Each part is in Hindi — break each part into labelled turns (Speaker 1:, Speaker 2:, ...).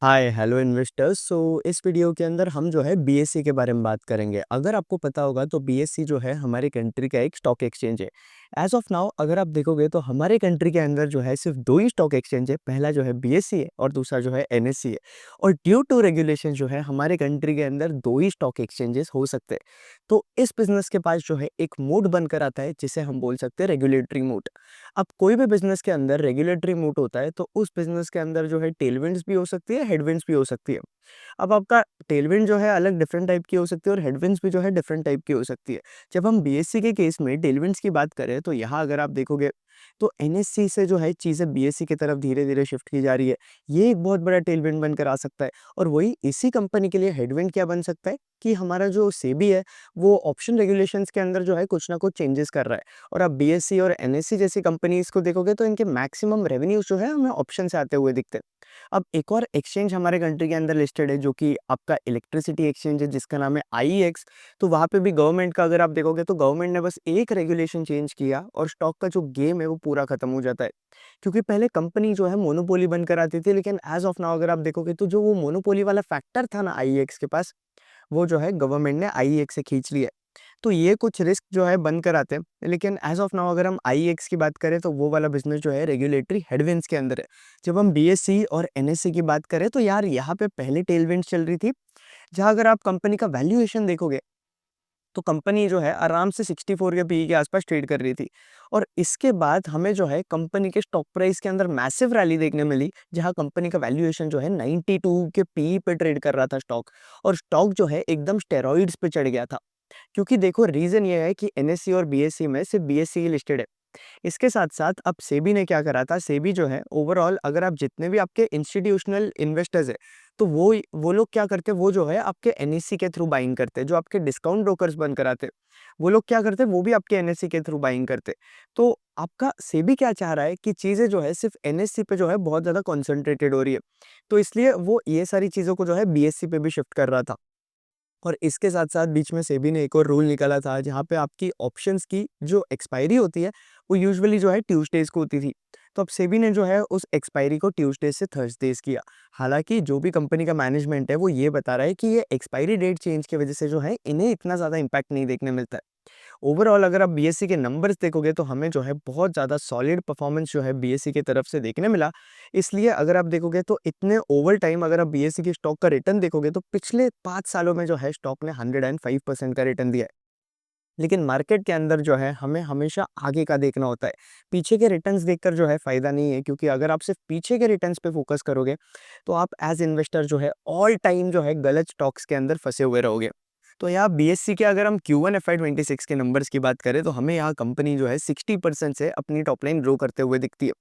Speaker 1: Hi hello investors. इस वीडियो के अंदर हम जो है बीएससी के बारे में बात करेंगे। अगर आपको पता होगा तो बीएससी जो है हमारी कंट्री का एक स्टॉक एक्सचेंज है। एज ऑफ नाउ अगर आप देखोगे तो हमारे कंट्री के अंदर जो है सिर्फ दो ही स्टॉक एक्सचेंज है। पहला जो है बीएससी है और दूसरा जो है एनएससी है। और ड्यू टू रेगुलेशन जो है हमारे कंट्री के अंदर दो ही स्टॉक एक्सचेंजेस हो सकते हैं। तो इस बिजनेस के पास जो है एक मोड बनकर आता है जिसे हम बोल सकते हैं रेगुलेटरी मोड। अब कोई भी बिजनेस के अंदर रेगुलेटरी मोड होता है तो उस बिजनेस के अंदर जो है टेलविंड्स भी हो सकती है, हेडविंड्स भी हो सकती है। अब आपका टेलविंड जो है अलग डिफरेंट टाइप की हो सकती है और हेडविंड्स भी जो है डिफरेंट टाइप की हो सकती है। जब हम बीएससी के केस में टेलविंड्स की बात करें तो यहाँ अगर आप देखोगे तो एनएससी से जो है चीज़ें बीएससी की तरफ धीरे-धीरे शिफ्ट की जा रही है। ये एक बहुत बड़ा टेलविंड बनकर आ सकता है। और वही इसी कंपनी के लिए हेडविंड क्या बन सकता है कि हमारा जो सेबी है वो ऑप्शन रेगुलेशंस के अंदर जो है कुछ ना कुछ चेंजेस कर रहा है। और आप बीएससी और एनएससी जैसी कंपनीज को देखोगे तो इनके मैक्सिमम रेवेन्यूज जो है हमें ऑप्शन से आते हुए दिखते हैं। अब एक और एक्सचेंज हमारे कंट्री के अंदर लिस्टेड है जो कि आपका इलेक्ट्रिसिटी एक्सचेंज है जिसका नाम है आईईएक्स। तो वहाँ पे भी गवर्नमेंट का अगर आप देखोगे तो गवर्नमेंट ने बस एक रेगुलेशन चेंज किया और स्टॉक का जो गेम है वो पूरा खत्म हो जाता है। क्योंकि पहले कंपनी जो है मोनोपोली बनकर आती थी, लेकिन एज ऑफ नाउ अगर आप देखोगे तो जो वो मोनोपोली वाला फैक्टर था ना आईईएक्स के पास, वो जो है गवर्नमेंट ने आईईएक्स से खींच लिया है। तो ये कुछ रिस्क जो है बंद कर आते हैं। लेकिन एज़ ऑफ नाउ अगर हम आईईएक्स की बात करें तो वो वाला बिज़नेस जो है रेगुलेटरी हेडविंड्स के अंदर है। जब हम बीएससी और एनएससी की बात करें तो यार यहाँ पे पहले टेलविंड्स चल रही थी, जहाँ अगर आप कंपनी का वैल्यूएशन देखोगे तो कंपनी जो है आराम से 64 के पीई के आसपास ट्रेड कर रही थी। और इसके बाद हमें जो है कंपनी के स्टॉक प्राइस के अंदर मैसिव रैली देखने मिली, जहाँ कंपनी का वैल्यूएशन जो है 92 के पीई पे ट्रेड कर रहा था स्टॉक। और स्टॉक जो है एकदम स्टेरॉइड्स पे चढ़ गया था। क्योंकि देखो रीज़न ये है कि एनएससी और बीएससी में सिर्फ बीएससी ही लिस्टेड है। इसके साथ-साथ अब सेबी ने क्या करा था, सेबी जो है ओवरऑल अगर आप जितने भी आपके इंस्टीट्यूशनल इन्वेस्टर्स हैं, तो वो लोग क्या करते हैं, वो जो है आपके एनएससी के थ्रू बाइंग करते हैं। जो आपके डिस्काउंट ब्रोकर्स बनकर आते हैं, वो लोग क्या करते हैं, वो भी आपके एनएससी के थ्रू बाइंग करते हैं। तो आपका सेबी क्या चाह रहा है कि चीज़ें जो है सिर्फ एनएससी पे जो है बहुत ज़्यादा कॉन्सन्ट्रेटेड हो रही है। तो इसलिए वो ये सारी चीज़ों को जो है बीएससी पे भी शिफ्ट कर रहा था। और इसके साथ-साथ बीच में सेबी ने एक और रूल निकाला था जहाँ पे आपकी ऑप्शंस की जो एक्सपायरी होती है, वो यूजुअली जो है ट्यूसडेज़ को होती थी। तो अब सेबी ने जो है उस एक्सपायरी को ट्यूसडे से थर्सडेज़ किया। हालाँकि जो भी कंपनी का मैनेजमेंट है वो ये बता रहा है कि ये एक्सपायरी डेट चेंज की वज़ह से जो है इन्हें इतना ज़्यादा इम्पैक्ट नहीं देखने मिलता है। ओवरऑल अगर आप बीएससी के नंबर्स देखोगे तो हमें जो है बहुत ज़्यादा सॉलिड परफॉर्मेंस जो है बीएससी की तरफ से देखने मिला। इसलिए अगर आप देखोगे तो इतने ओवर टाइम अगर आप बीएससी की स्टॉक का रिटर्न देखोगे तो पिछले 5 सालों में जो है स्टॉक ने 105% का रिटर्न दिया है। लेकिन मार्केट के अंदर जो है हमें हमेशा आगे का देखना होता है। पीछे के रिटर्न्स देखकर जो है फ़ायदा नहीं है, क्योंकि अगर आप सिर्फ पीछे के रिटर्न्स पे फ़ोकस करोगे तो आप एज़ इन्वेस्टर जो है ऑल टाइम जो है गलत स्टॉक्स के अंदर फँसे हुए रहोगे। तो यहाँ बीएससी के अगर हम Q1 FY26 के नंबर्स की बात करें तो हमें यहाँ कंपनी जो है 60% से अपनी टॉप लाइन ग्रो करते हुए दिखती है।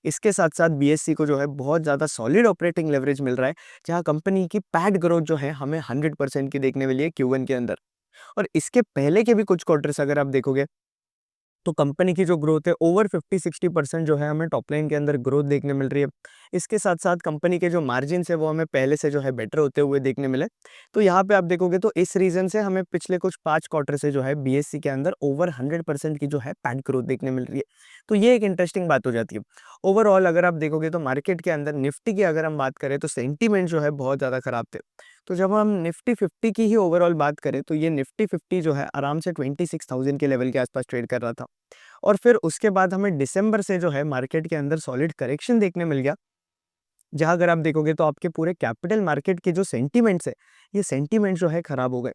Speaker 1: इसके साथ-साथ बीएससी को जो है बहुत ज़्यादा सॉलिड ऑपरेटिंग लेवरेज मिल रहा है, जहाँ कंपनी की पैट ग्रोथ जो है हमें 100% की देखने मिली है Q1 के अंदर। और इसके पहले के भी कुछ क्वार्टर्स अगर आप देखोगे तो कंपनी की जो ग्रोथ है ओवर 50-60% जो है हमें टॉप लाइन के अंदर ग्रोथ देखने मिल रही है। इसके साथ-साथ कंपनी के जो मार्जिन्स है वो हमें पहले से जो है बेटर होते हुए देखने मिले। तो यहाँ पे आप देखोगे तो इस रीज़न से हमें पिछले कुछ 5 क्वार्टर से जो है बीएससी के अंदर ओवर 100% की जो है पैट ग्रोथ देखने मिल रही है। तो ये एक इंटरेस्टिंग बात हो जाती है। ओवरऑल अगर आप देखोगे तो मार्केट के अंदर निफ्टी की अगर हम बात करें तो सेंटीमेंट जो है बहुत ज़्यादा खराब थे। तो जब हम निफ्टी 50 की ही ओवरऑल बात करें तो ये निफ्टी 50 जो है आराम से 26,000 के लेवल के आसपास ट्रेड कर रहा था। और फिर उसके बाद हमें दिसंबर से जो है मार्केट के अंदर सॉलिड करेक्शन देखने मिल गया, जहाँ अगर आप देखोगे तो आपके पूरे कैपिटल मार्केट के जो सेंटीमेंट्स है, ये सेंटीमेंट जो है खराब हो गए।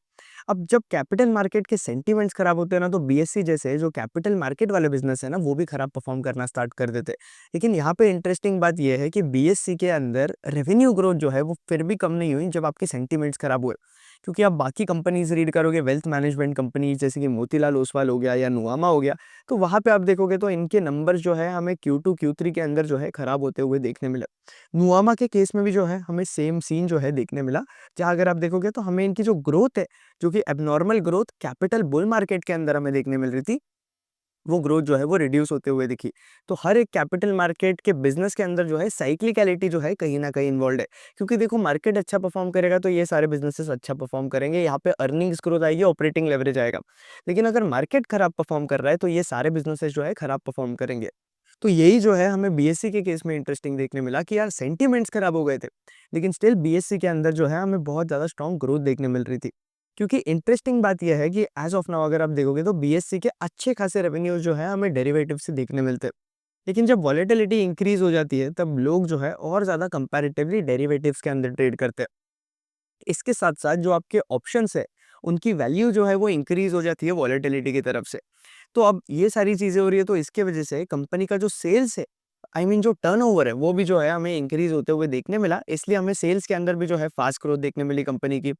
Speaker 1: अब जब कैपिटल मार्केट के सेंटीमेंट्स खराब होते हैं ना, तो बीएससी जैसे जो कैपिटल मार्केट वाले बिजनेस है ना, वो भी खराब परफॉर्म करना स्टार्ट कर देते हैं। लेकिन यहाँ पे इंटरेस्टिंग बात ये है कि बीएससी के अंदर रेवेन्यू ग्रोथ जो है वो फिर भी कम नहीं हुई जब आपके सेंटीमेंट्स खराब हुए। क्योंकि आप बाकी कंपनीज रीड करोगे, वेल्थ मैनेजमेंट कंपनीज जैसे कि मोतीलाल ओसवाल हो गया या नुआमा हो गया, तो वहाँ पे आप देखोगे तो इनके नंबर्स जो है हमें Q2 Q3 के अंदर जो है खराब होते हुए देखने मिले। नुआमा के केस में भी जो है हमें सेम सीन जो है देखने मिला, जहाँ अगर आप देखोगे तो हमें इनकी जो ग्रोथ है, जो कि abnormal growth capital bull market के अंदर हमें देखने मिल रही थी, वो ग्रोथ जो है वो रिड्यूस होते हुए दिखी। तो हर एक कैपिटल मार्केट के बिज़नेस के अंदर जो है साइक्लिकलिटी जो है कहीं न कहीं इन्वॉल्व्ड है। क्योंकि देखो मार्केट अच्छा परफ़ॉर्म करेगा तो ये सारे बिज़नेसेस अच्छा परफ़ॉर्म करेंगे, यहाँ पे अर्निंग्स ग्रोथ आएगी, ऑपरेटिंग लेवरेज आएगा। लेकिन अगर मार्केट खराब परफ़ॉर्म कर रहा है तो ये सारे बिज़नेसेस जो है खराब परफ़ॉर्म करेंगे। तो यही जो है हमें बीएससी के केस में इंटरेस्टिंग देखने मिला कि यार सेंटिमेंट्स खराब हो गए थे, लेकिन स्टिल बीएससी के अंदर जो है हमें बहुत ज़्यादा स्ट्रॉन्ग ग्रोथ देखने मिल रही थी। क्योंकि इंटरेस्टिंग बात यह है कि एज़ ऑफ नाउ अगर आप देखोगे तो बीएससी के अच्छे खासे रेवेन्यूज़ जो है हमें डेरिवेटिव से देखने मिलते हैं। लेकिन जब वॉलेटिलिटी इंक्रीज़ हो जाती है तब लोग जो है और ज़्यादा कंपैरेटिवली डेरिवेटिव्स के अंदर ट्रेड करते हैं। इसके साथ-साथ जो आपके ऑप्शंस है, उनकी वैल्यू जो है वो इंक्रीज़ हो जाती है वॉलेटिलिटी की तरफ से। तो अब ये सारी चीज़ें हो रही है तो इसके वजह से कंपनी का जो सेल्स है, आई मीन जो टर्नओवर है वो भी जो है हमें इंक्रीज़ होते हुए देखने मिला। इसलिए हमें सेल्स के अंदर भी जो है फ़ास्ट ग्रोथ देखने मिली कंपनी की।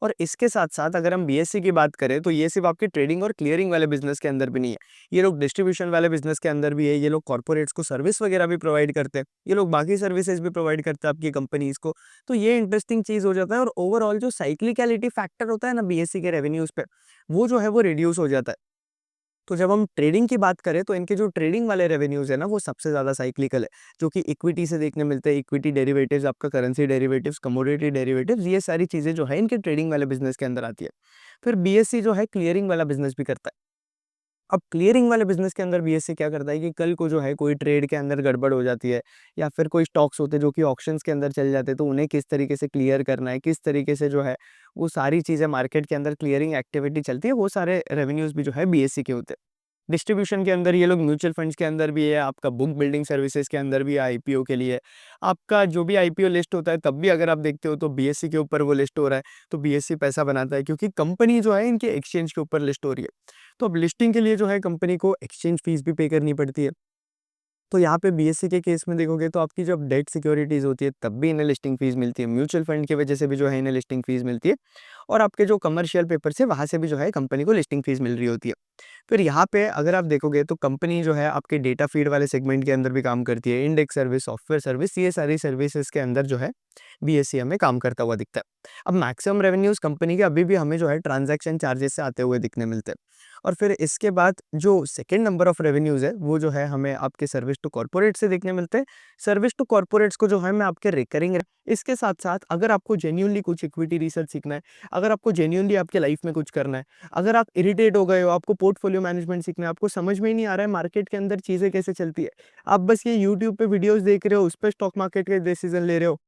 Speaker 1: और इसके साथ-साथ अगर हम बीएससी की बात करें तो ये सिर्फ़ आपके ट्रेडिंग और क्लियरिंग वाले बिज़नेस के अंदर भी नहीं है। ये लोग डिस्ट्रीब्यूशन वाले बिज़नेस के अंदर भी है, ये लोग कॉर्पोरेट्स को सर्विस वगैरह भी प्रोवाइड करते हैं। ये लोग बाकी सर्विसेज़ भी प्रोवाइड करते हैं आपकी कंपनीज़ को। तो ये इंटरेस्टिंग चीज़ हो जाता है और ओवरऑल जो साइक्लिकैलिटी फैक्टर होता है ना बीएससी के रेवेन्यूज़ पे, वो जो है वो रिड्यूस हो जाता है। तो जब हम ट्रेडिंग की बात करें तो इनके जो ट्रेडिंग वाले रेवेन्यूज़ है ना वो सबसे ज़्यादा साइक्लिकल है, जो कि इक्विटी से देखने मिलते हैं। इक्विटी डेरिवेटिव्स, आपका करेंसी डेरिवेटिव्स, कमोडिटी डेरिवेटिव्स, ये सारी चीज़ें जो है इनके ट्रेडिंग वाले बिज़नेस के अंदर आती है। फिर बीएससी जो है क्लियरिंग वाला बिज़नेस भी करता है। अब क्लियरिंग वाले बिज़नेस के अंदर बीएससी क्या करता है कि कल को जो है कोई ट्रेड के अंदर गड़बड़ हो जाती है या फिर कोई स्टॉक्स होते हैं जो कि ऑक्शंस के अंदर चल जाते हैं, तो उन्हें किस तरीके से क्लियर करना है, किस तरीके से जो है वो सारी चीज़ें मार्केट के अंदर क्लियरिंग एक्टिविटी चलती है, वो सारे रेवेन्यूज़ भी जो है बीएससी के होते हैं। डिस्ट्रीब्यूशन के अंदर ये लोग म्यूचुअल फंड्स के अंदर भी है, आपका बुक बिल्डिंग सर्विसेज के अंदर भी है आईपीओ के लिए। आपका जो भी आईपीओ लिस्ट होता है तब भी अगर आप देखते हो तो बीएससी के ऊपर वो लिस्ट हो रहा है, तो बीएससी पैसा बनाता है क्योंकि कंपनी जो है इनके एक्सचेंज के ऊपर लिस्ट हो रही है। तो अब लिस्टिंग के लिए जो है कंपनी को एक्सचेंज फीस भी पे करनी पड़ती है। तो यहाँ पे बीएससी के केस में देखोगे तो आपकी जब डेट सिक्योरिटीज़ होती है तब भी इन्हें लिस्टिंग फीस मिलती है। म्यूचुअल फंड की वजह से भी जो है इन्हें लिस्टिंग फीस मिलती है और आपके जो कमर्शियल पेपर्स है वहाँ से भी जो है कंपनी को लिस्टिंग फीस मिल रही होती है। फिर यहाँ पे अगर आप देखोगे तो कंपनी जो है आपके डेटा फीड वाले सेगमेंट के अंदर भी काम करती है। इंडेक्स सर्विस, सॉफ्टवेयर सर्विस, ये सारी सर्विसेज़ के अंदर जो है बीएसई हमें काम करता हुआ दिखता है। अब मैक्सिमम रेवेन्यूज़ कंपनी के अभी भी हमें जो है ट्रांज़ैक्शन चार्जेस से आते हुए दिखने मिलते हैं। और फिर इसके बाद जो सेकंड नंबर ऑफ रेवेन्यूज़ है, वो जो है हमें आपके सर्विस टू कॉर्पोरेट से देखने मिलते हैं। सर्विस टू कॉर्पोरेट्स को जो है मैं आपके रिकरिंग, इसके साथ-साथ अगर आपको जेन्युइनली कुछ इक्विटी रिसर्च सीखना है, अगर आपको जेन्युइनली आपके लाइफ में कुछ करना है, अगर आप इरिटेट हो गए हो, आपको पोर्टफोलियो मैनेजमेंट सीखना है, आपको समझ में ही नहीं आ रहा है मार्केट के अंदर चीज़ें कैसे चलती है, आप बस ये यूट्यूब पे वीडियोज़ देख रहे हो, उस पे स्टॉक मार्केट के डिसीज़न ले रहे हो,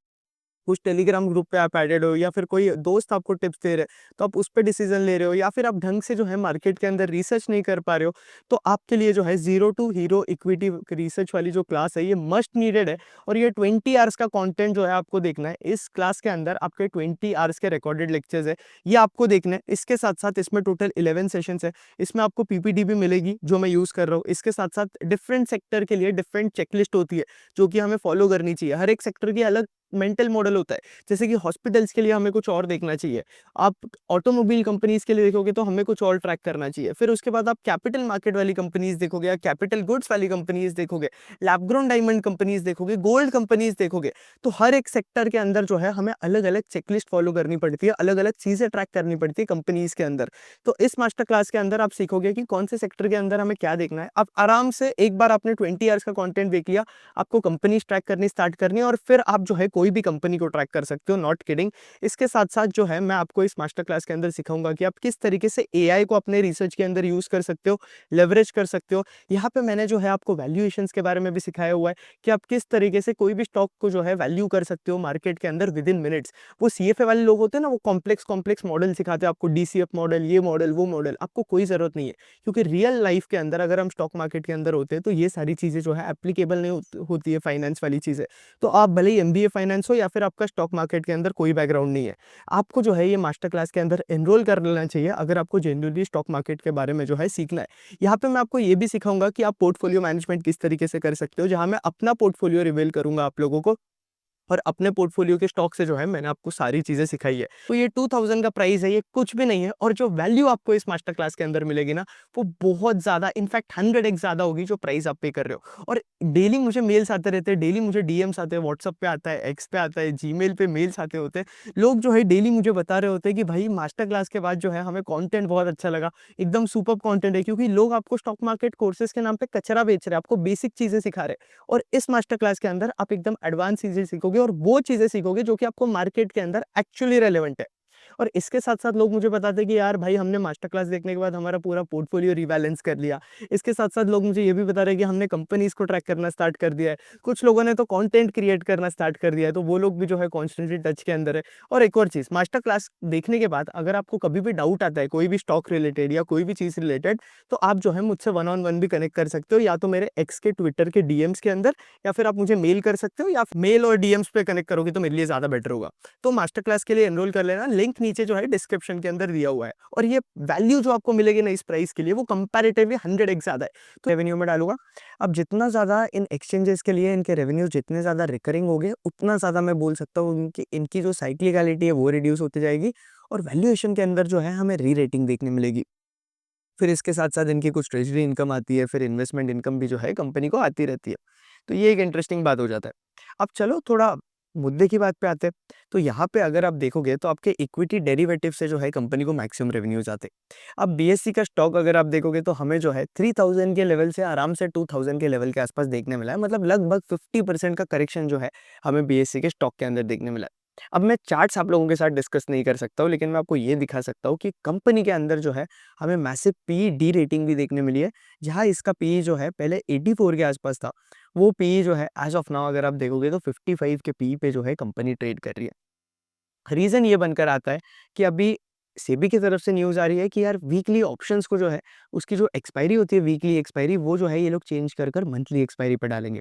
Speaker 1: कुछ टेलीग्राम ग्रुप पे आप एडेड हो या फिर कोई दोस्त आपको टिप्स दे रहे हैं, तो आप उस पे डिसीजन ले रहे हो या फिर आप ढंग से जो है मार्केट के अंदर रिसर्च नहीं कर पा रहे हो, तो आपके लिए जो है zero to hero equity research वाली जो क्लास है ये मस्ट नीडेड है। और ये 20 आवर्स का कंटेंट जो है आपको देखना है। इस क्लास के अंदर आपके 20 आवर्स के रिकॉर्डेड लेक्चर्स है, ये आपको देखना है। इसके साथ-साथ इसमें टोटल 11 सेशंस है। इसमें आपको पीपीटी भी मिलेगी जो मैं यूज़ कर रहा हूँ। इसके साथ-साथ डिफरेंट सेक्टर के लिए डिफरेंट चेकलिस्ट होती है, जो कि हमें फॉलो करनी चाहिए। हर एक सेक्टर की अलग मेंटल मॉडल होता है। जैसे कि हॉस्पिटल्स के लिए हमें कुछ और देखना चाहिए। आप ऑटोमोबाइल कंपनीज़ के लिए देखोगे तो हमें कुछ और ट्रैक करना चाहिए। फिर उसके बाद आप कैपिटल मार्केट वाली कंपनीज़ देखोगे या कैपिटल गुड्स वाली कंपनीज़ देखोगे, लैब ग्रोन डायमंड कंपनीज़ देखोगे, गोल्ड कंपनीज़ देखोगे। तो हर एक सेक्टर के अंदर जो है हमें अलग-अलग चेकलिस्ट फॉलो करनी पड़ती है, अलग-अलग चीज़ें ट्रैक करनी पड़ती है कंपनीज़ के अंदर। तो इस मास्टर क्लास के अंदर आप सीखोगे कि कौन से सेक्टर के अंदर हमें क्या देखना है। आप आराम से एक बार आपने 20 आवर्स का कंटेंट देख लिया, आपको कंपनीज़ ट्रैक करनी स्टार्ट करनी है और फिर आप जो है कोई भी कंपनी को ट्रैक कर सकते हो, नॉट किडिंग। इसके साथ-साथ जो है मैं आपको इस मास्टर क्लास के अंदर सिखाऊँगा कि आप किस तरीके से एआई को अपने रिसर्च के अंदर यूज़ कर सकते हो, लेवरेज कर सकते हो। यहाँ पे मैंने जो है आपको वैल्यूएशंस के बारे में भी सिखाया हुआ है कि आप किस तरीके से कोई भी स्टॉक को जो है वैल्यू कर सकते हो मार्केट के अंदर विदिन मिनट्स। वो सीएफए वाले लोग होते हैं ना, वो कॉम्प्लेक्स कॉम्प्लेक्स मॉडल सिखाते हैं आपको, डीसीएफ मॉडल, ये मॉडल, वो मॉडल, आपको कोई ज़रूरत नहीं है। क्योंकि रियल लाइफ के अंदर अगर हम स्टॉक मार्केट के अंदर होते हैं तो ये सारी चीज़ें जो है एप्लीकेबल नहीं होती है फाइनेंस वाली चीज़ें। तो आप भले ही एमबीए फाइनेंस हो या फिर आपका स्टॉक मार्केट के अंदर कोई बैकग्राउंड नहीं है, आपको जो है ये मास्टर क्लास के अंदर एनरोल कर लेना चाहिए अगर आपको जेन्युइनली स्टॉक मार्केट के बारे में जो है सीखना है। यहाँ पे मैं आपको ये भी सिखाऊंगा कि आप पोर्टफोलियो मैनेजमेंट किस तरीके से कर सकते हो, जहाँ मैं अपना पोर्टफोलियो रिवील करूंगा आप लोगों को और अपने पोर्टफोलियो के स्टॉक से जो है मैंने आपको सारी चीज़ें सिखाई है। तो ये 2000 का प्राइस है, ये कुछ भी नहीं है और जो वैल्यू आपको इस मास्टर क्लास के अंदर मिलेगी ना, वो बहुत ज़्यादा, इनफैक्ट 100x ज़्यादा होगी जो प्राइस आप पे कर रहे हो। और डेली मुझे मेल्स आते रहते हैं, डेली मुझे डीएम्स आते हैं, व्हाट्सएप पे आता है, एक्स पे आता है, जीमेल पे मेल्स आते होते हैं। लोग जो है डेली मुझे बता रहे होते हैं कि भाई मास्टर क्लास के बाद जो है हमें कंटेंट बहुत अच्छा लगा, एकदम सुपर्ब कंटेंट है, क्योंकि लोग आपको स्टॉक मार्केट कोर्सेज़ के नाम पे कचरा बेच रहे हैं, आपको बेसिक चीज़ें सिखा रहे हैं। और इस मास्टर क्लास के अंदर आप एकदम एडवांस चीज़ें सीखोगे और वो चीज़ें सीखोगे जो कि आपको मार्केट के अंदर एक्चुअली रेलेवेंट है। और इसके साथ-साथ लोग मुझे बताते हैं कि यार भाई हमने मास्टर क्लास देखने के बाद हमारा पूरा पोर्टफोलियो रिबैलेंस कर लिया। इसके साथ-साथ लोग मुझे ये भी बता रहे हैं कि हमने कंपनीज़ को ट्रैक करना स्टार्ट कर दिया है। कुछ लोगों ने तो कंटेंट क्रिएट करना स्टार्ट कर दिया है, तो वो लोग भी जो है कॉन्स्टेंटली टच के अंदर है। और एक और चीज़, मास्टर क्लास देखने के बाद अगर आपको कभी भी डाउट आता है, कोई भी स्टॉक रिलेटेड या कोई भी चीज़ रिलेटेड, तो आप जो है मुझसे वन ऑन वन भी कनेक्ट कर सकते हो, या तो मेरे एक्स के ट्विटर के डीएम्स के अंदर, या फिर आप मुझे मेल कर सकते हो, या मेल और डीएम्स पे कनेक्ट करोगे तो मेरे लिए ज़्यादा बेटर होगा। तो मास्टर क्लास के लिए एनरोल कर लेना, लिंक नीचे जो है डिस्क्रिप्शन के अंदर दिया हुआ है। और ये वैल्यू जो आपको मिलेगी ना इस प्राइस के लिए, वो कंपैरेटिवली 100x ज़्यादा है। तो रेवेन्यू में डालूँगा। अब जितना ज़्यादा इन एक्सचेंजेस के लिए इनके रेवेन्यूज़ जितने ज़्यादा रिकरिंग होंगे, उतना ज़्यादा मैं बोल सकता हूँ इनकी इनकी जो साइक्लिकलिटी है वो रिड्यूस होती जाएगी, और वैल्यूएशन के अंदर जो है हमें री-रेटिंग देखने मिलेगी। फिर इसके साथ-साथ इनकी कुछ ट्रेज़री इनकम आती है, फिर इन्वेस्टमेंट इनकम भी जो है कंपनी को आती रहती है। तो ये एक इंटरेस्टिंग बात हो जाता है। अब चलो थोड़ा मुद्दे की बात पे आते हैं। तो यहाँ पे अगर आप देखोगे तो आपके इक्विटी डेरिवेटिव से जो है कंपनी को मैक्सिमम रेवेन्यूज़ आते हैं। अब बीएससी का स्टॉक अगर आप देखोगे तो हमें जो है 3000 के लेवल से आराम से 2000 के लेवल के आस-पास देखने मिला है। मतलब लगभग 50% का करेक्शन जो है हमें बीएससी के स्टॉक के अंदर देखने मिला है। अब मैं चार्ट्स आप लोगों के साथ डिस्कस नहीं कर सकता हूँ, लेकिन मैं आपको ये दिखा सकता हूँ कि कंपनी के अंदर जो है हमें मैसिव पीई डी रेटिंग भी देखने मिली है, जहाँ इसका पीई जो है पहले 84 के आसपास था, वो पीई जो है एज़ ऑफ नाउ अगर आप देखोगे तो 55 के पीई पे जो है कंपनी ट्रेड कर रही है। रीज़न ये बनकर आता है कि अभी सेबी की तरफ से न्यूज़ आ रही है कि यार वीकली ऑप्शंस को जो है, उसकी जो एक्सपायरी होती है वीकली एक्सपायरी, वो जो है ये लोग चेंज कर मंथली एक्सपायरी पे डालेंगे।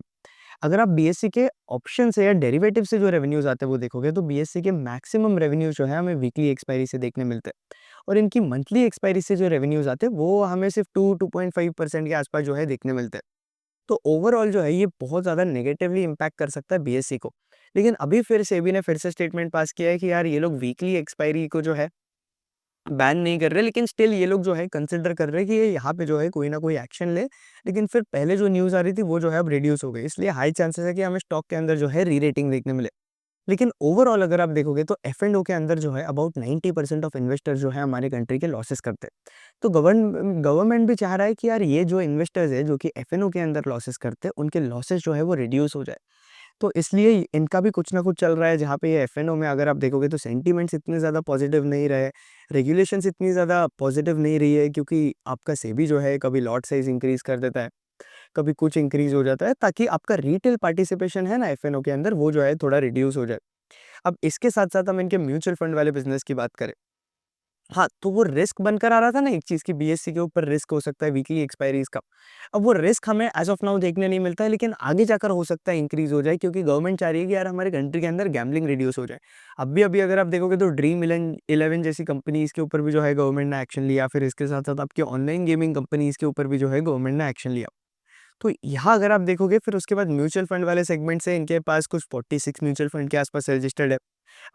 Speaker 1: अगर आप बीएससी के ऑप्शन से या डेरिवेटिव से जो रेवेन्यूज़ आते हैं वो देखोगे, तो बीएससी के मैक्सिमम रेवेन्यूज़ जो है हमें वीकली एक्सपायरी से देखने मिलते हैं, और इनकी मंथली एक्सपायरी से जो रेवेन्यूज़ आते हैं वो हमें सिर्फ 2-2.5% के आसपास जो है देखने मिलते हैं। तो ओवरऑल जो है ये बहुत ज़्यादा नेगेटिवली इम्पैक्ट कर सकता है बीएससी को। लेकिन अभी फिर सेबी ने फिर से स्टेटमेंट पास किया है कि यार ये लोग वीकली एक्सपायरी को जो है बैन नहीं कर रहे, लेकिन स्टिल ये लोग जो है कंसिडर कर रहे हैं कि ये यहाँ पे जो है कोई ना कोई एक्शन ले। लेकिन फिर पहले जो न्यूज़ आ रही थी वो जो है अब रिड्यूस हो गई, इसलिए हाई चांसेस है कि हमें स्टॉक के अंदर जो है री-रेटिंग देखने मिले। लेकिन ओवरऑल अगर आप देखोगे तो एफ-एंड-ओ के अंदर जो है अबाउट 90% ऑफ इन्वेस्टर्स जो है हमारे कंट्री के लॉसेस करते हैं। तो गवर्नमेंट भी चाह रहा है कि यार ये जो इन्वेस्टर्स है जो कि एफ-एंड-ओ के अंदर लॉसेस करते हैं, उनके लॉसेस जो है वो रिड्यूस हो जाए। तो इसलिए इनका भी कुछ ना कुछ चल रहा है, जहाँ पे ये एफ-एन-ओ में अगर आप देखोगे तो सेंटीमेंट्स इतने ज़्यादा पॉजिटिव नहीं रहे, रेगुलेशंस इतनी ज़्यादा पॉजिटिव नहीं रही है, क्योंकि आपका सेबी जो है कभी लॉट साइज़ इंक्रीज़ कर देता है, कभी कुछ इंक्रीज़ हो जाता है, ताकि आपका रिटेल पार्टिसिपेशन है ना एफ-एन-ओ के अंदर, वो जो है थोड़ा रिड्यूस हो जाए। अब इसके साथ-साथ हम इनके म्यूचुअल फंड वाले बिज़नेस की बात करें, हाँ, तो वो रिस्क बनकर आ रहा था ना एक चीज़, कि बीएससी के ऊपर रिस्क हो सकता है वीकली एक्सपायरीज़ का। अब वो रिस्क हमें एज़ ऑफ नाउ देखने नहीं मिलता है, लेकिन आगे जाकर हो सकता है इंक्रीज़ हो जाए, क्योंकि गवर्नमेंट चाह रही है कि यार हमारे कंट्री के अंदर गैम्बलिंग रिड्यूस हो जाए। अभी-अभी अगर आप देखोगे तो ड्रीम इलेवन 11 जैसी कंपनीज़ के ऊपर भी जो है गवर्नमेंट ने एक्शन लिया, फिर इसके साथ-साथ आपके ऑनलाइन गेमिंग कंपनीज़ के ऊपर भी जो है गवर्नमेंट ने एक्शन लिया। तो यहाँ अगर आप देखोगे फिर उसके बाद म्यूचुअल फंड वाले सेगमेंट से इनके पास कुछ 46 म्यूचुअल फंड के आसपास रजिस्टर्ड है।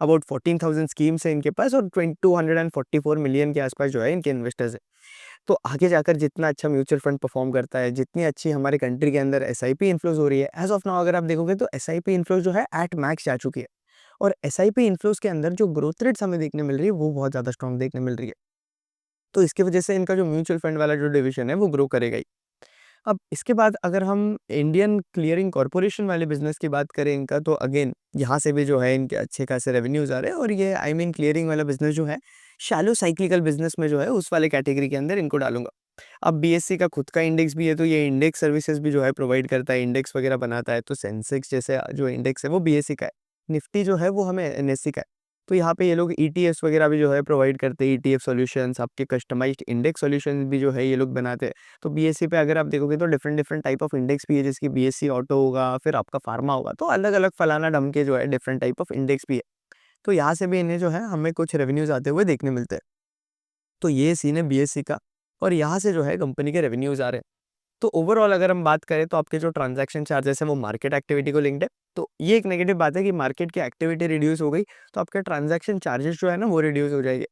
Speaker 1: अबाउट 14,000 स्कीम्स है इनके पास, और 244 मिलियन के आसपास जो है इनके इन्वेस्टर्स है। तो आगे जाकर जितना अच्छा म्यूचुअल फंड परफॉर्म करता है, जितनी अच्छी हमारे कंट्री के अंदर एसआईपी इन्फ्लोज़ हो रही है, एज़ ऑफ नाउ अगर आप देखोगे तो एसआईपी इन्फ्लोज़ जो है एट मैक्स जा चुकी है। और एसआईपी इन्फ्लोज़ के अंदर जो ग्रोथ रेट्स हमें देखने मिल रही है, वो बहुत ज़्यादा स्ट्रॉन्ग देखने मिल रही है। तो इसकी वजह से इनका जो म्यूचुअल फंड वाला जो डिवीज़न है वो ग्रो करेगा ही। अब इसके बाद अगर हम इंडियन क्लियरिंग कॉर्पोरेशन वाले बिज़नेस की बात करें इनका, तो अगेन यहाँ से भी जो है इनके अच्छे खासे रेवेन्यूज़ आ रहे हैं, और ये आई मीन क्लियरिंग वाला बिज़नेस जो है, शैलो साइक्लिकल बिज़नेस में जो है उस वाले कैटेगरी के अंदर इनको डालूँगा। अब बीएससी का खुद का इंडेक्स भी है, तो ये इंडेक्स सर्विसेज़ भी जो है प्रोवाइड करता है, इंडेक्स वगैरह बनाता है, तो सेंसेक्स जैसे जो इंडेक्स है वो बीएससी का है, निफ्टी जो है वो हमें एनएससी का है। तो यहाँ पे ये लोग ईटीएफ्स वगैरह भी जो है प्रोवाइड करते हैं, ईटीएफ सॉल्यूशंस, आपके कस्टमाइज्ड इंडेक्स सॉल्यूशंस भी जो है ये लोग बनाते हैं। तो बीएससी पे अगर आप देखोगे तो different different type of index भी है, जैसे कि बीएससी ऑटो होगा, फिर आपका फार्मा होगा, तो अलग-अलग फलाना ढंग के जो है डिफरेंट टाइप ऑफ इंडेक्स भी है। तो यहाँ से भी इन्हें जो है हमें कुछ रेवेन्यूज़ आते हुए देखने मिलते हैं। तो ये सीन है बीएससी का, और यहाँ से जो है कंपनी के रेवेन्यूज़ आ रहे हैं। तो ओवरऑल अगर हम बात करें तो आपके जो ट्रांजैक्शन चार्जेस हैं वो मार्केट एक्टिविटी को लिंक्ड है। तो ये एक नेगेटिव बात है कि मार्केट की एक्टिविटी रिड्यूस हो गई, तो आपके ट्रांजैक्शन चार्जेस जो है ना वो रिड्यूस हो जाएंगे।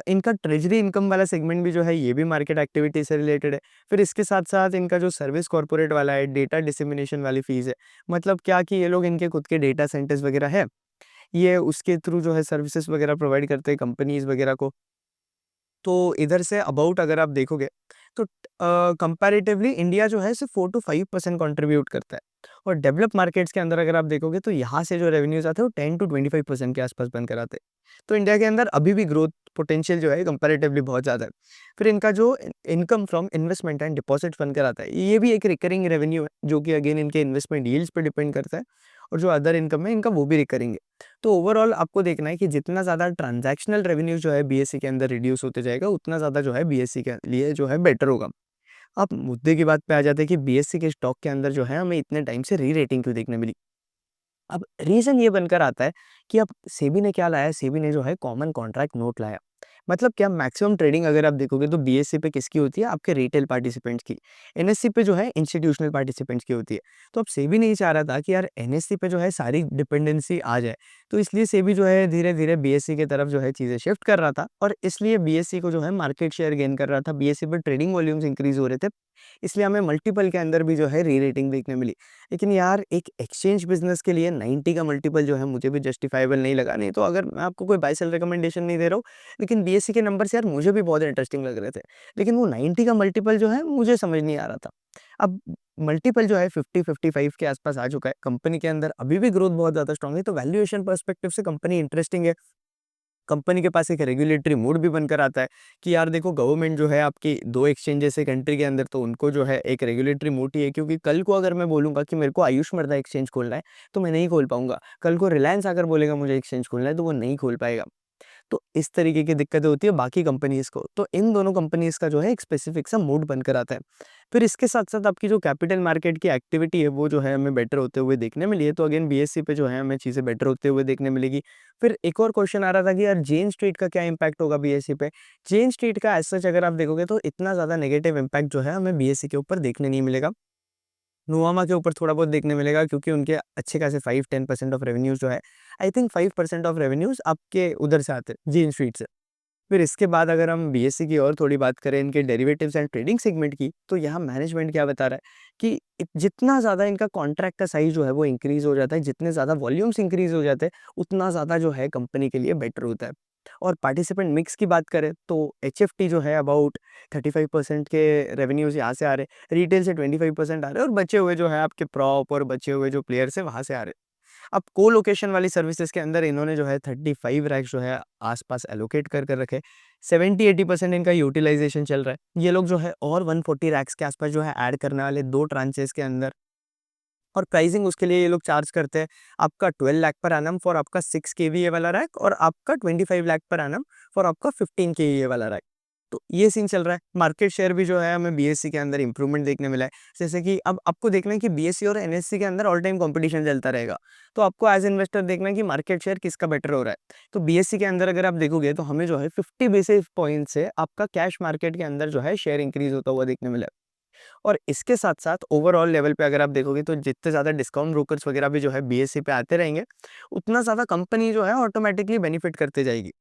Speaker 1: इनका ट्रेजरी इनकम वाला सेगमेंट भी जो है ये भी मार्केट एक्टिविटी से रिलेटेड है। फिर इसके साथ-साथ इनका जो सर्विस कॉर्पोरेट वाला है, डेटा डिसेमिनेशन वाली फ़ीस है। मतलब क्या कि ये लोग इनके खुद के डेटा सेंटर्स वगैरह है, ये उसके थ्रू जो है सर्विसेज़ वगैरह प्रोवाइड करते हैं कंपनीज़ वगैरह को। तो इधर से अबाउट अगर आप देखोगे तो कंपैरेटिवली इंडिया जो है सिर्फ 4 टू 5% कंट्रीब्यूट करता है। और डेवलप मार्केट्स के अंदर अगर आप देखोगे तो यहाँ से जो रेवेन्यूज़ आते हैं वो 10 टू 25% के आसपास बनकर आते हैं। तो इंडिया के अंदर अभी भी ग्रोथ पोटेंशियल जो है कंपैरेटिवली बहुत ज़्यादा है। फिर इनका जो income from investment and deposits बनकर आता है, ये भी एक रिकरिंग रेवेन्यू है, जो कि अगेन इनके इन्वेस्टमेंट यील्ड्स पे डिपेंड करता है, और जो अदर इनकम है इनका वो भी रिकरिंग है। तो ओवरऑल आपको देखना है कि जितना ज़्यादा ट्रांज़ैक्शनल रेवेन्यू जो है बीएसई के अंदर रिड्यूस होते जाएगा, उतना ज़्यादा जो है बीएसई के लिए जो है बेटर होगा। अब मुद्दे की बात पे आ जाते हैं कि बीएसई के स्टॉक के अंदर जो है हमें इतने टाइम से री-रेटिंग क्यों देखने मिली? अब रीज़न ये बनकर आता है कि अब सेबी ने क्या लाया, सेबी ने जो है कॉमन कॉन्ट्रैक्ट नोट लाया। मतलब क्या, मैक्सिमम ट्रेडिंग अगर आप देखोगे तो बीएसई पे किसकी होती है? आपके रिटेल पार्टिसिपेंट्स की। एनएससी पे जो है इंस्टीट्यूशनल पार्टिसिपेंट्स की होती है। तो अब सेबी ने ये चाह रहा था कि यार एनएससी पे जो है सारी डिपेंडेंसी आ जाए। तो इसलिए सेबी जो है धीरे-धीरे बीएसई की तरफ जो है चीज़ें शिफ्ट कर रहा था, और इसलिए बीएसई को जो है मार्केट शेयर गेन कर रहा था। बीएसई पे ट्रेडिंग वॉल्यूम्स इंक्रीज़ हो रहे थे। इसलिए हमें मल्टीपल के अंदर भी जो है री-रेटिंग देखने मिली। लेकिन यार एक एक्सचेंज बिज़नेस के लिए 90 का मल्टीपल जो है मुझे भी जस्टिफाइबल नहीं लगा। नहीं तो अगर मैं आपको कोई बाय सेल रिकमेंडेशन नहीं दे रहा हूँ, लेकिन बीएसई के नंबर्स यार मुझे भी बहुत इंटरेस्टिंग लग रहे थे। लेकिन वो 90 का मल्टीपल जो है मुझे समझ नहीं आ रहा था। अब मल्टीपल जो है 50-55 के आसपास आ चुका है। कंपनी के अंदर अभी भी ग्रोथ बहुत ज़्यादा स्ट्रॉन्ग है, तो वैल्यूएशन पर्सपेक्टिव से कंपनी इंटरेस्टिंग है। कंपनी के पास एक रेगुलेटरी मूड भी बनकर आता है कि यार देखो, गवर्नमेंट जो है आपकी 2 एक्सचेंजेस है कंट्री के अंदर, तो उनको जो है एक रेगुलेटरी मूड ही है, क्योंकि कल को अगर मैं बोलूँगा कि मेरे को आयुष मृदा एक्सचेंज खोलना है, तो मैं नहीं खोल पाऊँगा। कल को रिलायंस आकर बोलेगा मुझे एक्सचेंज खोलना है, तो वो नहीं खोल पाएगा। तो इस तरीके की दिक्कतें होती है बाकी कंपनीज़ को। तो इन दोनों कंपनीज़ का जो है एक स्पेसिफिक सा मूड बनकर आता है। फिर इसके साथ-साथ आपकी जो कैपिटल मार्केट की एक्टिविटी है वो जो है हमें बेटर होते हुए देखने मिली है। तो अगेन बीएसई पे जो है हमें चीज़ें बेटर होते हुए देखने मिलेगी। फिर एक और क्वेश्चन आ रहा था कि यार जेन स्ट्रीट का क्या इम्पैक्ट होगा बीएसई पे? जेन स्ट्रीट का एज़ सच अगर आप देखोगे तो इतना ज़्यादा नेगेटिव इम्पैक्ट जो है हमें बीएसई के ऊपर देखने नहीं मिलेगा। नोवामा के ऊपर थोड़ा बहुत देखने मिलेगा, क्योंकि उनके अच्छे खासे 5-10% ऑफ रेवेन्यूज़ जो है, आई थिंक 5% ऑफ रेवेन्यूज़ आपके उधर से आते हैं, जीन स्ट्रीट से। फिर इसके बाद अगर हम बीएसई की और थोड़ी बात करें इनके डेरिवेटिव्स एंड ट्रेडिंग सेगमेंट की, तो यहाँ मैनेजमेंट क्या बता रहा है कि जितना ज़्यादा इनका कॉन्ट्रैक्ट का साइज़ जो है वो इंक्रीज़ हो जाता है, जितने ज़्यादा वॉल्यूम्स इंक्रीज़ हो जाते हैं, उतना ज़्यादा जो है कंपनी के लिए बेटर होता है। और पार्टिसिपेंट मिक्स की बात करें तो एचएफटी जो है अबाउट 35% के रेवेन्यूज़ यहाँ से आ रहे हैं, रिटेल से 25% आ रहे हैं, और बचे हुए जो है आपके प्रॉप और बचे हुए जो प्लेयर्स हैं वहाँ से आ रहे हैं। अब को-लोकेशन वाली सर्विसेज़ के अंदर इन्होंने जो है 35 रैक्स जो है आस-पास एलोकेट कर रखे। 70-80% इनका यूटिलाइज़ेशन चल रहा है। ये लोग जो है और 140 रैक्स के आसपास जो है ऐड करने वाले 2 ट्रांचेज़ के अंदर, और प्राइसिंग उसके लिए ये लोग चार्ज करते हैं आपका 12 लाख पर एनम फॉर आपका 6 केवीए वाला रैक, और आपका 25 लाख पर एनम फॉर आपका 15 केवीए वाला रैक। तो ये सीन चल रहा है। मार्केट शेयर भी जो है हमें बीएसई के अंदर इंप्रूवमेंट देखने मिला है। जैसे कि अब आपको देखना है कि बीएसई और एनएससी के अंदर ऑल टाइम कॉम्पिटिशन चलता रहेगा। तो आपको एज़ इन्वेस्टर देखना है कि मार्केट शेयर किसका बेटर हो रहा है। तो बीएसई के अंदर अगर आप देखोगे तो हमें जो है 50 बेसिस पॉइंट से आपका कैश मार्केट के अंदर जो है शेयर इंक्रीज़ होता हुआ देखने मिला है। और इसके साथ-साथ ओवरऑल लेवल पे अगर आप देखोगे तो जितने ज़्यादा डिस्काउंट ब्रोकर्स वगैरह भी जो है बीएसई पे आते रहेंगे, उतना ज़्यादा कंपनी जो है ऑटोमैटिकली बेनिफिट करते जाएगी।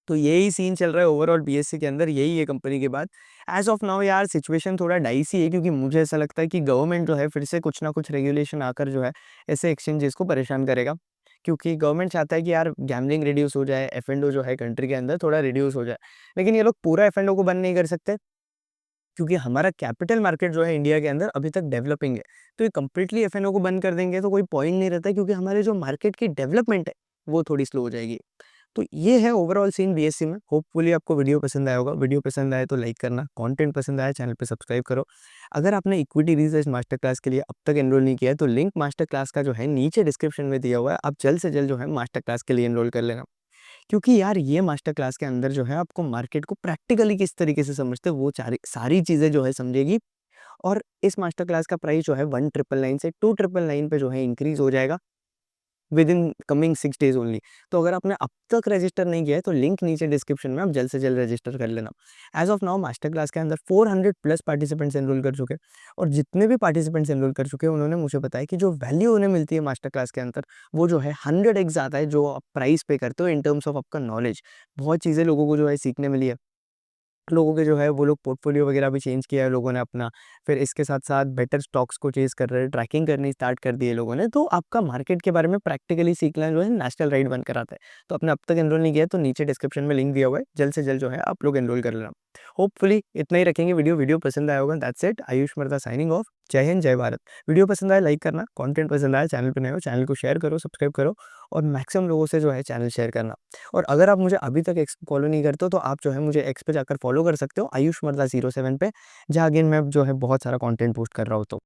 Speaker 1: तो यही सीन चल रहा है ओवरऑल बीएसई के अंदर, यही है कंपनी की बात। एज़ ऑफ नाउ यार सिचुएशन थोड़ा डाइसी है, क्योंकि मुझे ऐसा लगता है कि गवर्नमेंट जो है फिर से कुछ ना कुछ रेगुलेशन आकर जो है ऐसे एक्सचेंजेस को परेशान करेगा। क्योंकि गवर्नमेंट चाहता है कि यार गैम्बलिंग रिड्यूस हो जाए, एफ-एंड-ओ जो है कंट्री के अंदर थोड़ा रिड्यूस हो जाए। लेकिन ये लोग पूरा एफ-एंड-ओ को बंद नहीं कर सकते, क्योंकि हमारा कैपिटल मार्केट जो है इंडिया के अंदर अभी तक डेवलपिंग है। तो ये कंप्लीटली एफ-एंड-ओ को बंद कर देंगे तो कोई पॉइंट नहीं रहता है, क्योंकि हमारे जो मार्केट की डेवलपमेंट है, वो थोड़ी स्लो हो जाएगी। तो ये है ओवरऑल सीन बीएसई में। होपफुली आपको वीडियो पसंद आया होगा। वीडियो पसंद आए तो लाइक करना, कंटेंट पसंद आया चैनल पे सब्सक्राइब करो। अगर आपने इक्विटी रिसर्च मास्टर क्लास के लिए अब तक एनरोल नहीं किया है, तो लिंक मास्टर क्लास का जो है नीचे डिस्क्रिप्शन में दिया हुआ है। आप जल्द से जल्द जो है मास्टर क्लास के लिए एनरोल कर लेना। क्योंकि यार ये मास्टर क्लास के अंदर जो है आपको मार्केट को प्रैक्टिकली किस तरीके से समझते हैं वो सारी सारी चीज़ें जो है समझेगी। और इस मास्टर क्लास का प्राइस जो है 1999 से 2999 पे जो है इंक्रीज़ हो जाएगा with in coming 6 days only. तो अगर आपने अब तक रजिस्टर नहीं किया है तो लिंक नीचे डिस्क्रिप्शन में, आप जल्द से जल्द रजिस्टर कर लेना। As of now master class के अंदर 400 प्लस पार्टिसिपेंट्स एनरोल कर चुके हैं, और जितने भी पार्टिसिपेंट्स एनरोल कर चुके हैं उन्होंने मुझे बताया कि जो वैल्यू उन्हें मिलती है मास्टर क्लास के अंदर, वो जो है 100 एक्स ज़्यादा है जो आप प्राइस पे करते हो इन टर्म्स ऑफ आपका नॉलेज। बहुत चीज़ें लोगों को जो है सीखने मिली है। लोगों के जो है वो लोग पोर्टफोलियो वगैरह भी चेंज किया है लोगों ने अपना। फिर इसके साथ-साथ बेटर स्टॉक्स को चेज़ कर रहे हैं, ट्रैकिंग करनी स्टार्ट कर दी है लोगों ने। तो आपका मार्केट के बारे में प्रैक्टिकली सीखना जो है नेशनल राइट बनकर आता है। तो आपने अब तक एनरोल नहीं किया है तो नीचे डिस्क्रिप्शन में लिंक दिया हुआ है। जल्द से जल्द जो है आप लोग एनरोल कर लेना। होपफुली इतना ही रखेंगे वीडियो पसंद आया होगा। दैट्स इट, आयुष मर्दा साइनिंग ऑफ। जय हिंद, जय भारत। वीडियो पसंद आया लाइक करना, कंटेंट पसंद आया चैनल पे नए हो चैनल को शेयर करो, सब्सक्राइब करो और मैक्सिमम लोगों से जो है चैनल शेयर करना। और अगर आप मुझे अभी तक एक्स फॉलो नहीं करते हो तो आप जो है मुझे एक्स पे जाकर फॉलो कर सकते हो, आयुष मर्दा 07 पे, जहाँ अगेन मैं जो है बहुत सारा कंटेंट पोस्ट कर रहा हूँ तो।